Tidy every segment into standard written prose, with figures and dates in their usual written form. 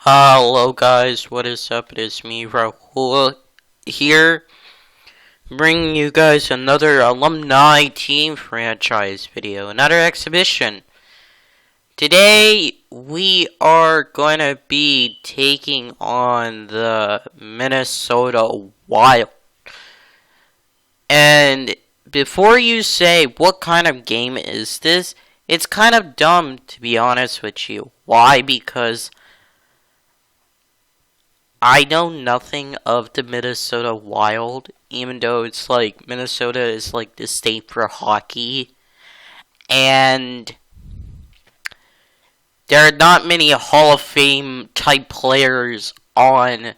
Hello guys, what is up? It is me, Rahul, here, bringing you guys another alumni team franchise video, another exhibition. Today, we are going to be taking on the Minnesota Wild. And before you say, what kind of game is this? It's kind of dumb, to be honest with you. Why? Because I know nothing of the Minnesota Wild, even though it's like Minnesota is like the state for hockey. And there are not many Hall of Fame type players on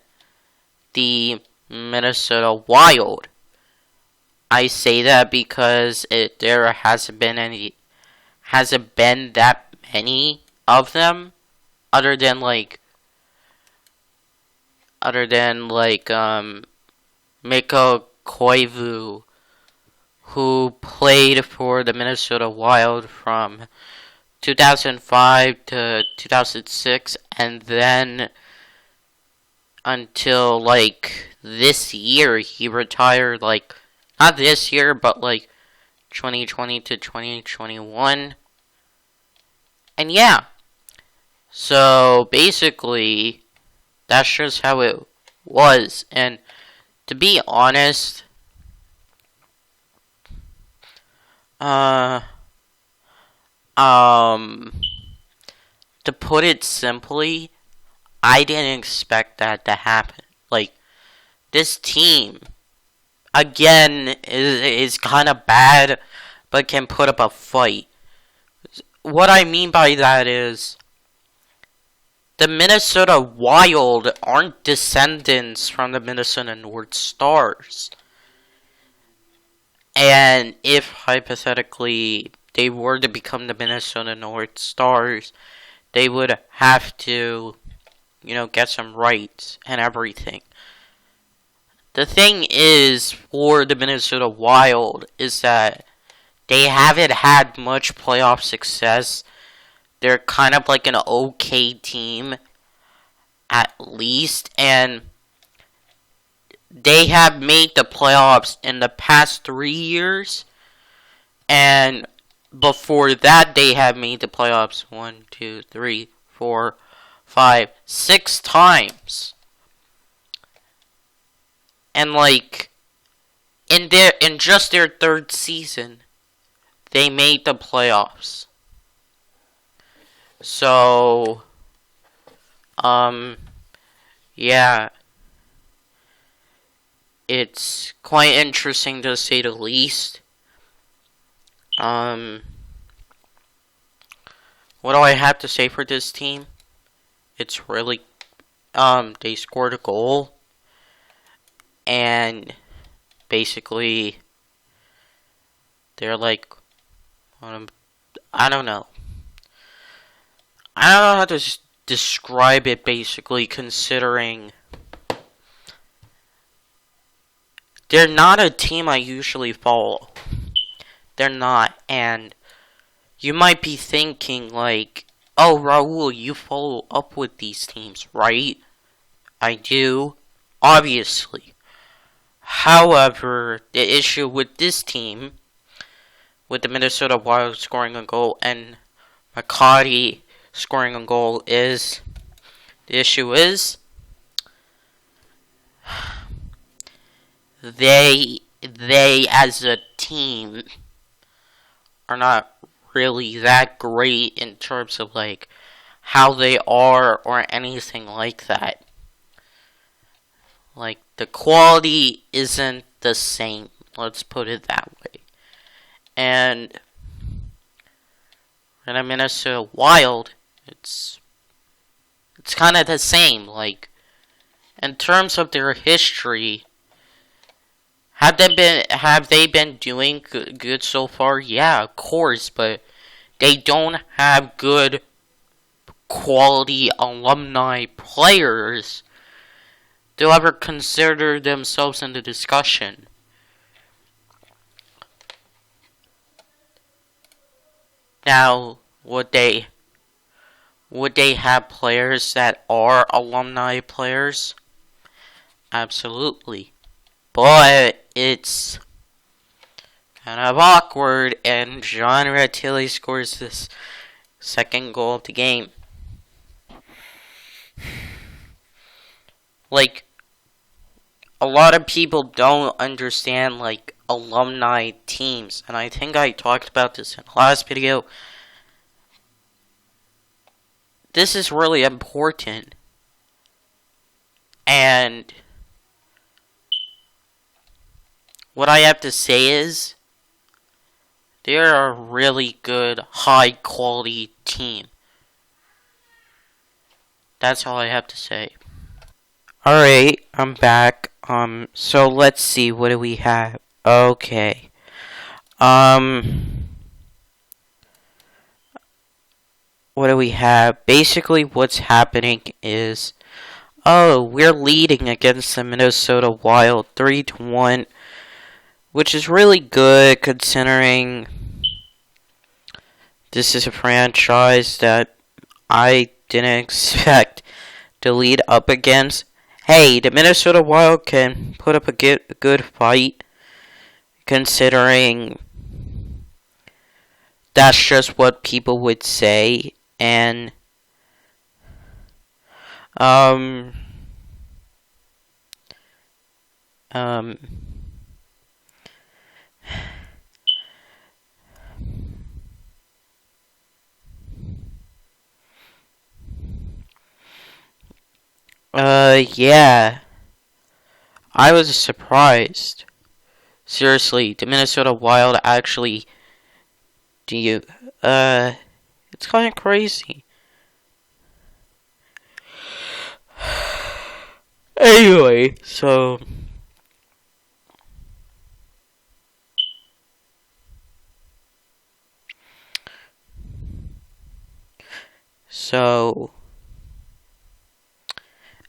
the Minnesota Wild. I say that because there hasn't been that many of them, other than Mikko Koivu, who played for the Minnesota Wild from 2005 to 2006, and then until this year he retired, not this year, but 2020 to 2021. And yeah, so basically that's just how it was. And to be honest, to put it simply, I didn't expect that to happen. This team, again, is kind of bad, but can put up a fight. What I mean by that is, the Minnesota Wild aren't descendants from the Minnesota North Stars. And if, hypothetically, they were to become the Minnesota North Stars, they would have to, get some rights and everything. The thing is, for the Minnesota Wild, is that they haven't had much playoff success. They're kind of like an okay team, at least, and they have made the playoffs in the past 3 years, and before that they have made the playoffs 1, 2, 3, 4, 5, 6 times. And in just their third season, they made the playoffs. So, yeah, it's quite interesting to say the least. What do I have to say for this team? It's really, they scored a goal, and basically, they're I don't know. I don't know how to describe it, basically, considering they're not a team I usually follow. They're not, and you might be thinking, oh, Raul, you follow up with these teams, right? I do, obviously. However, the issue with this team, with the Minnesota Wild scoring a goal and McCarty scoring a goal, is the issue is they as a team are not really that great in terms of how they are or anything like that. The quality isn't the same, let's put it that way. And in a Minnesota Wild, it's kind of the same. In terms of their history, have they been doing good so far? Yeah, of course, but they don't have good quality alumni players to ever consider themselves in the discussion. Now, what they Would they have players that are alumni players? Absolutely. But it's kind of awkward, and John Ratilli scores this second goal of the game. Like, a lot of people don't understand, like, alumni teams, and I think I talked about this in the last video. This is really important, and what I have to say is, they're a really good, high-quality team. That's all I have to say. Alright, I'm back. So let's see, what do we have? Okay. What do we have? Basically, what's happening is, we're leading against the Minnesota Wild 3-1, which is really good considering this is a franchise that I didn't expect to lead up against. Hey, the Minnesota Wild can put up a good fight, considering that's just what people would say, and yeah, I was surprised. Seriously, the Minnesota Wild actually, it's kind of crazy. Anyway, so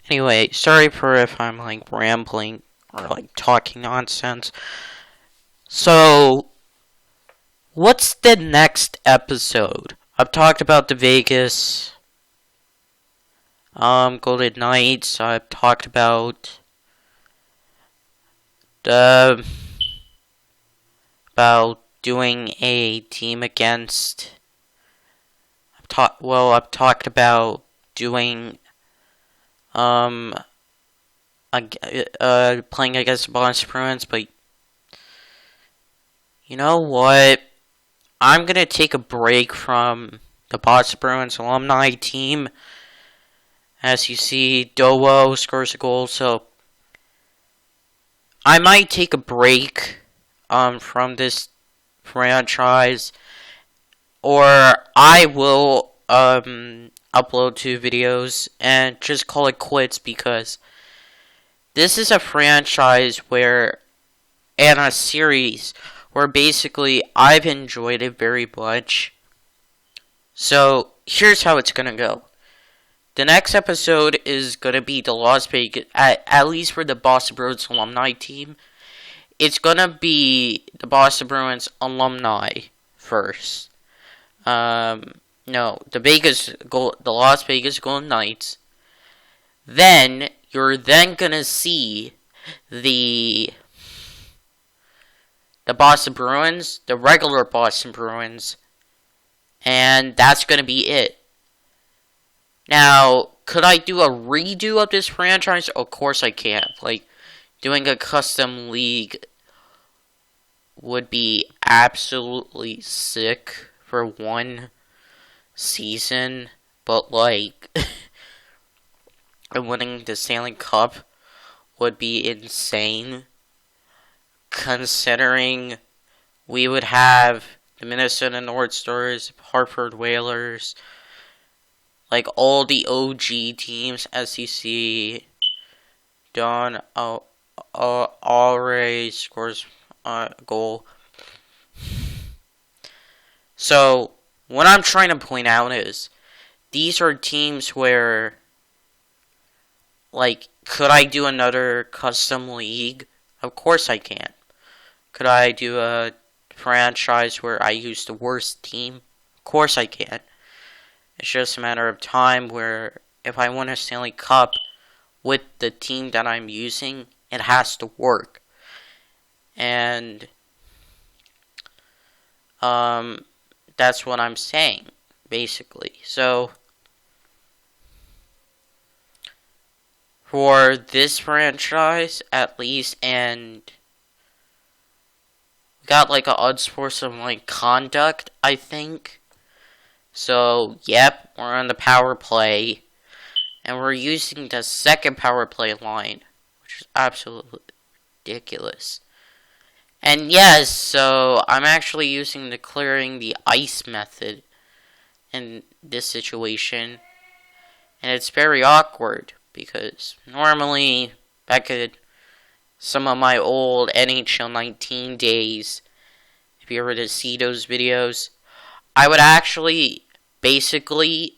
anyway, sorry for if I'm like rambling or like talking nonsense. So, what's the next episode? I've talked about the Vegas Golden Knights. I've talked about about doing a team against. I've talked about doing playing against the Boston Bruins, but you know what? I'm gonna take a break from the Boston Bruins alumni team. As you see, Dowo scores a goal, so I might take a break from this franchise, or I will upload 2 videos and just call it quits, because this is a franchise where, and a series where basically I've enjoyed it very much. So here's how it's gonna go. The next episode is gonna be the Las Vegas, at least for the Boston Bruins alumni team. It's gonna be the Boston Bruins alumni first. No, the Las Vegas Golden Knights. Then you're then gonna see the Boston Bruins, the regular Boston Bruins, and that's gonna be it. Now, could I do a redo of this franchise? Of course I can. Like, doing a custom league would be absolutely sick for one season, but like, winning the Stanley Cup would be insane, considering we would have the Minnesota North Stars, Hartford Whalers, like all the OG teams, SEC. Don already scores a goal. So, what I'm trying to point out is, these are teams where, like, could I do another custom league? Of course I can. Could I do a franchise where I use the worst team? Of course I can. It's just a matter of time where if I win a Stanley Cup with the team that I'm using, it has to work. And that's what I'm saying, basically. So for this franchise, at least, and we got like a odds for some like conduct, I think. So yep, we're on the power play, and we're using the second power play line, which is absolutely ridiculous. And yes, so I'm actually using the clearing the ice method in this situation. And it's very awkward because normally back at some of my old NHL 19 days, if you ever to see those videos, I would actually basically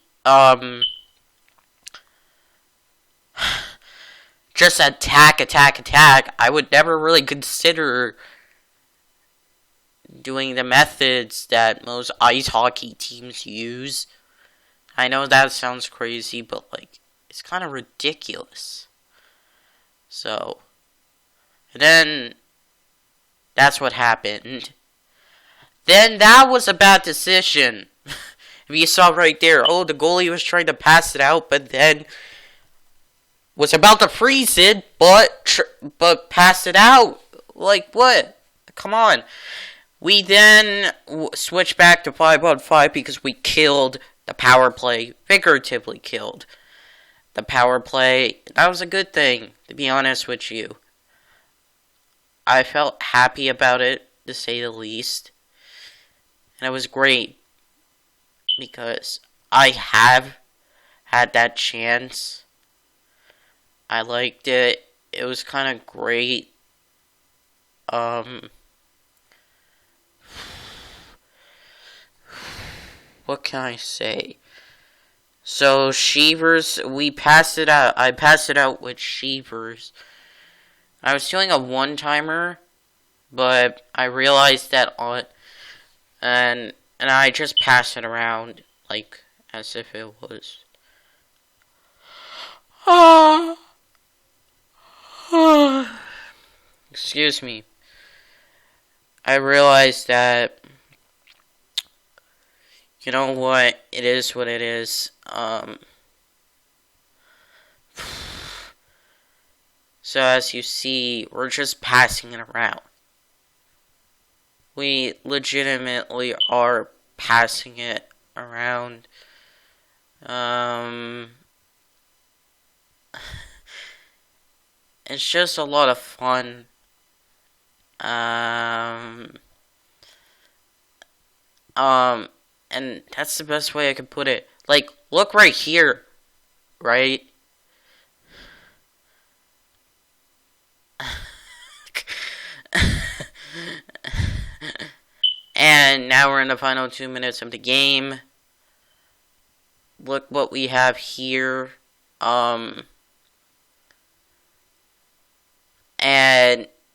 just attack. I would never really consider doing the methods that most ice hockey teams use. I know that sounds crazy, but like it's kind of ridiculous. So, and then that's what happened. Then that was a bad decision. If you saw right there, the goalie was trying to pass it out, but then was about to freeze it, but passed it out. Like what? Come on. We then switched back to 5-on-5 because we killed the power play, figuratively killed the power play. That was a good thing, to be honest with you. I felt happy about it, to say the least. And it was great because I have had that chance. I liked it. It was kind of great. What can I say? So, Sheevers, we passed it out. I passed it out with Sheevers. I was doing a one-timer, but I realized that and I just passed it around, like, as if it was. Excuse me. I realized that, you know what, it is what it is. So as you see, we're just passing it around. We legitimately are passing it around. It's just a lot of fun. And that's the best way I could put it. Like, look right here, right? And now we're in the final 2 minutes of the game. Look what we have here. And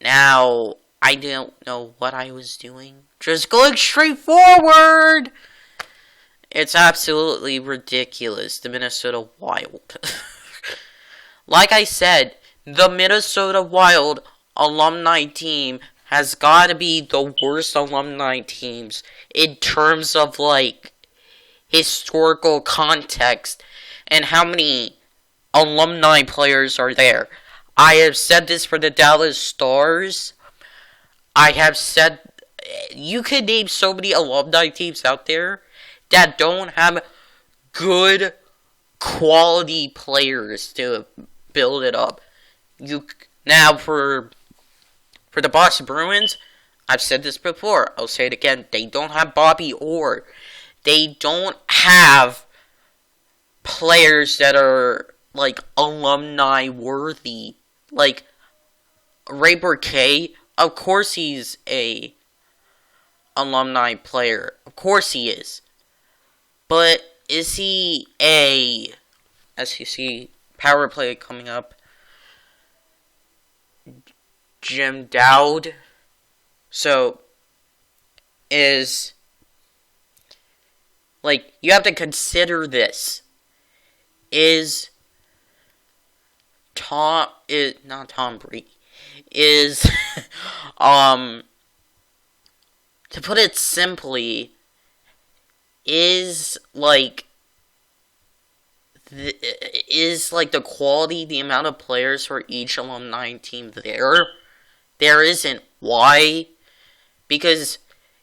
now I don't know what I was doing. Just going straight forward. It's absolutely ridiculous, the Minnesota Wild. Like I said, the Minnesota Wild alumni team has got to be the worst alumni teams in terms of, like, historical context and how many alumni players are there. I have said this for the Dallas Stars. I have said, you could name so many alumni teams out there that don't have good quality players to build it up. Now for the Boston Bruins, I've said this before, I'll say it again, they don't have Bobby Orr. They don't have players that are, like, alumni worthy. Like, Ray Burkay, of course he's a alumni player. Of course he is. But is he as you see, power play coming up, Jim Dowd. So, Like, you have to consider this. Is not Tom Brady. Is, to put it simply, is like the quality, the amount of players for each alumni team there? There isn't. Why? Because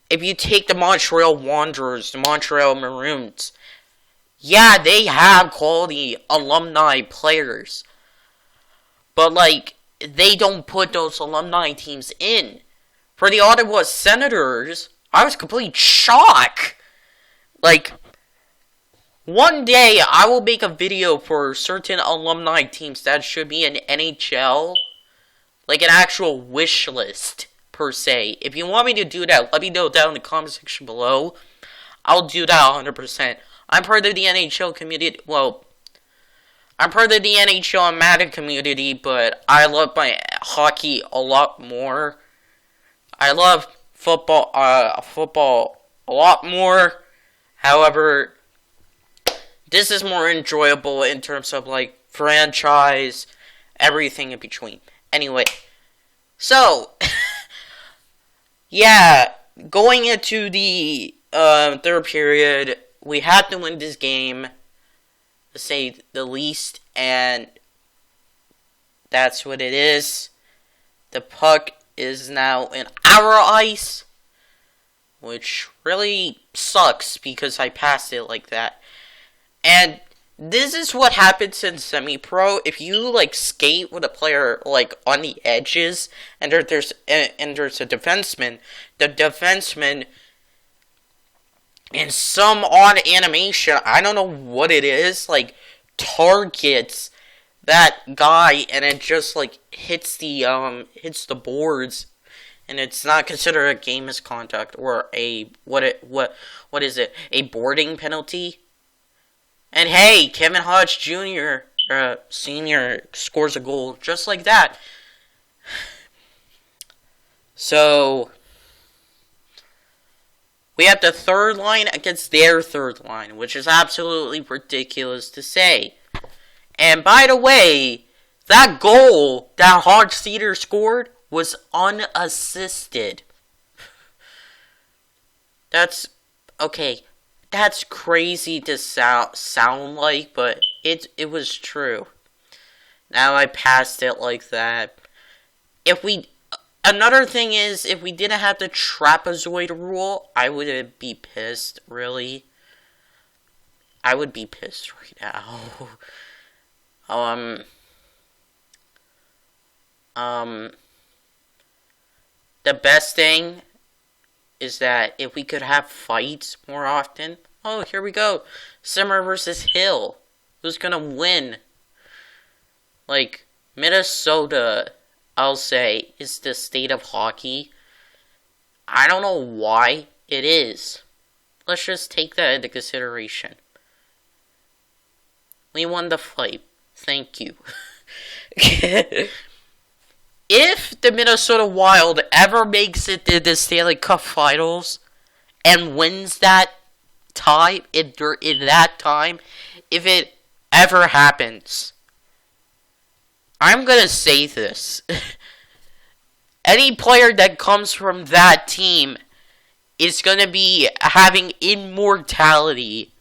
if you take the Montreal Wanderers, the Montreal Maroons, yeah, they have quality alumni players. But, like, they don't put those alumni teams in. For the Ottawa Senators, I was complete shock. Like, one day I will make a video for certain alumni teams that should be in NHL. Like an actual wish list, per se. If you want me to do that, let me know down in the comment section below. I'll do that 100%. I'm part of the NHL community. Well, I'm part of the NHL and Madden community, but I love my hockey a lot more. I love football a lot more. However, this is more enjoyable in terms of, like, franchise, everything in between. Anyway, so, yeah, going into the third period, we had to win this game, to say the least, and that's what it is. The puck is now in our ice, which really sucks because I passed it like that. And this is what happens in semi-pro. If you, like, skate with a player, like, on the edges, and there's a defenseman, the defenseman, in some odd animation, I don't know what it is, like, targets that guy, and it just, like, hits the boards, and it's not considered a game misconduct, or what is it, a boarding penalty? And hey, Kevin Hodge Jr., Sr. scores a goal just like that. So, we have the third line against their third line, which is absolutely ridiculous to say. And by the way, that goal that Hodge Sr. scored was unassisted. That's, okay. That's crazy to sound like, but it was true. Now I passed it like that. Another thing is, if we didn't have the trapezoid rule, I would be pissed, really. I would be pissed right now. The best thing is that if we could have fights more often. Oh, here we go. Simmer versus Hill. Who's gonna win? Like, Minnesota, I'll say, is the state of hockey. I don't know why it is. Let's just take that into consideration. We won the fight. Thank you. If the Minnesota Wild ever makes it to the Stanley Cup Finals and wins that time, if it ever happens, I'm gonna say this. Any player that comes from that team is gonna be having immortality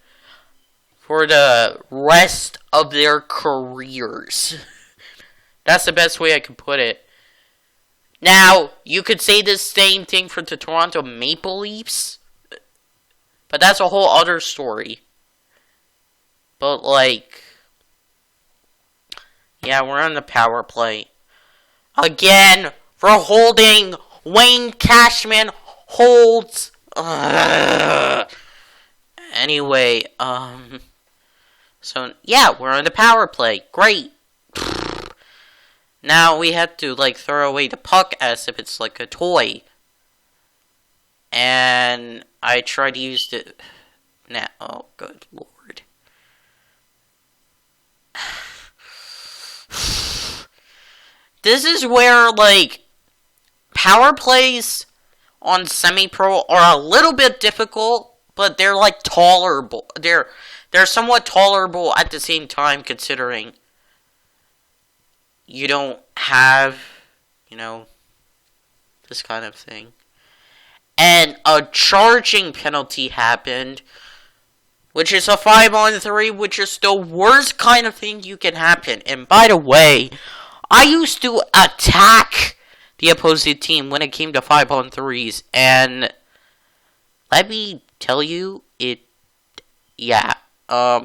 for the rest of their careers. That's the best way I can put it. Now, you could say the same thing for the Toronto Maple Leafs, but that's a whole other story. But, like, yeah, we're on the power play. Again, for holding, Wayne Cashman holds. Anyway, so, yeah, we're on the power play. Great. Now we have to, like, throw away the puck as if it's like a toy. And I try to use the... Nah, oh, good lord. This is where, like, power plays on semi-pro are a little bit difficult but they're like tolerable. They're somewhat tolerable at the same time, considering you don't have, this kind of thing. And a charging penalty happened, which is a 5-on-3, which is the worst kind of thing you can happen. And by the way, I used to attack the opposing team when it came to 5-on-3s, and let me tell you, yeah, I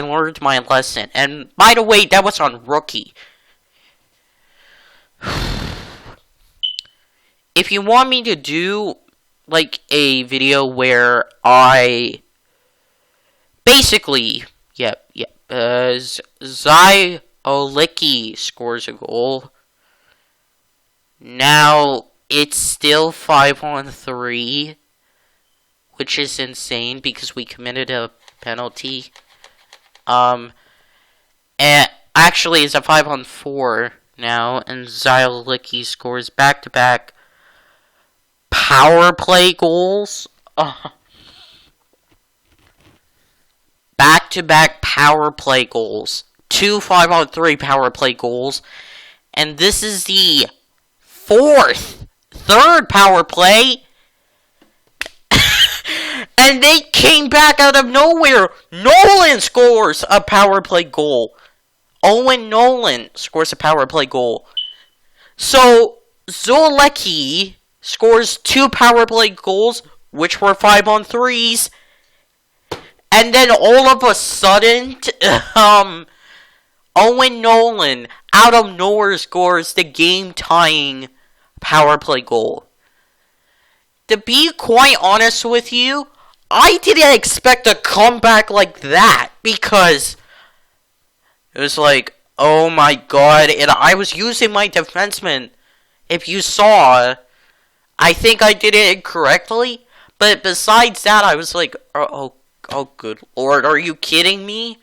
learned my lesson. And by the way, that was on rookie. If you want me to do, like, a video where I basically, S1GEXH scores a goal. Now, it's still 5-on-3, which is insane because we committed a penalty. And actually, it's a 5-on-4 now, and S1GEXH scores back-to-back power play goals. Back-to-back power play goals. 2 5-on-3 power play goals. And this is the third power play. And they came back out of nowhere. Nolan scores a power play goal. Owen Nolan scores a power play goal. So, S1GEXH scores 2 power play goals, which were 5-on-3s. And then all of a sudden, Owen Nolan, out of nowhere, scores the game-tying power play goal. To be quite honest with you, I didn't expect a comeback like that, because it was like, oh my god, and I was using my defenseman. If you saw, I think I did it incorrectly, but besides that, I was like, oh good lord, are you kidding me?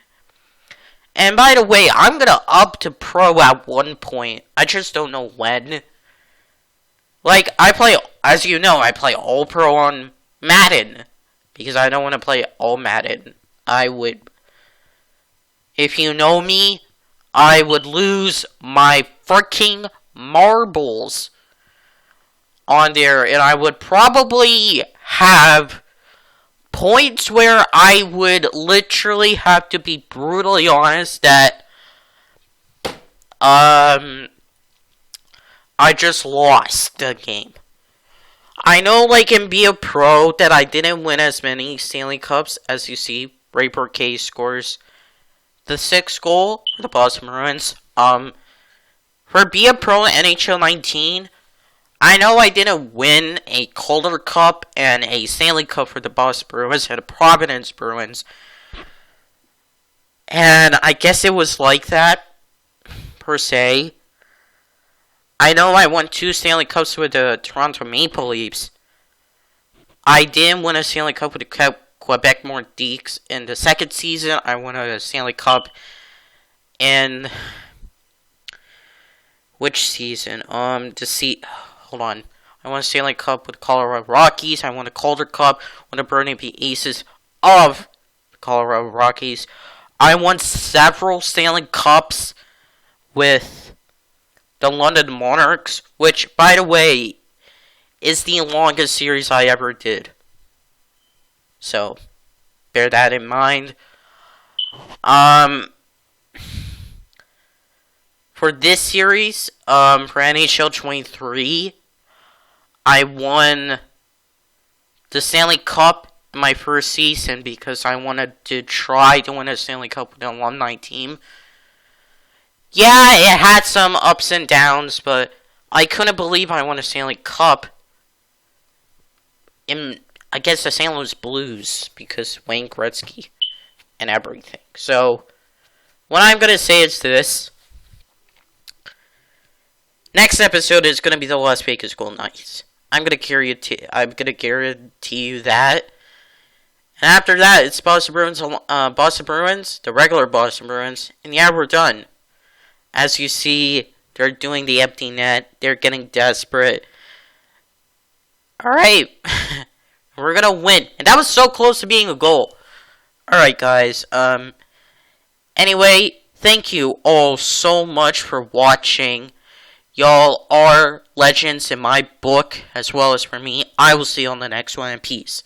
And by the way, I'm gonna up to pro at one point. I just don't know when. Like, as you know, I play all pro on Madden. Because I don't want to play all Madden. If you know me, I would lose my freaking marbles on there. And I would probably have points where I would literally have to be brutally honest that I just lost the game. I know, like, in Be a Pro that I didn't win as many Stanley Cups. As you see, Ray Burke scores the 6th goal for the Boston Bruins. For Be a Pro NHL 19, I know I didn't win a Calder Cup and a Stanley Cup for the Boston Bruins and the Providence Bruins. And I guess it was like that, per se. I know I won 2 Stanley Cups with the Toronto Maple Leafs. I didn't win a Stanley Cup with the Quebec Nordiques. In the second season, I won a Stanley Cup in... Which season? Hold on. I won a Stanley Cup with the Colorado Rockies. I won a Calder Cup with the Burnaby Aces of the Colorado Rockies. I won several Stanley Cups with the London Monarchs, which, by the way, is the longest series I ever did. So, bear that in mind. For this series, for NHL 23, I won the Stanley Cup in my first season because I wanted to try to win a Stanley Cup with an alumni team. Yeah, it had some ups and downs, but I couldn't believe I won a Stanley Cup in, I guess, the St. Louis Blues, because Wayne Gretzky and everything. So, what I'm going to say is this. Next episode is going to be the Las Vegas Golden Knights. I'm going to guarantee you that. And after that, it's Boston Bruins, the regular Boston Bruins, and yeah, we're done. As you see, they're doing the empty net. They're getting desperate. Alright. We're gonna win. And that was so close to being a goal. Alright, guys. Anyway, thank you all so much for watching. Y'all are legends in my book, as well as for me. I will see you on the next one, and peace.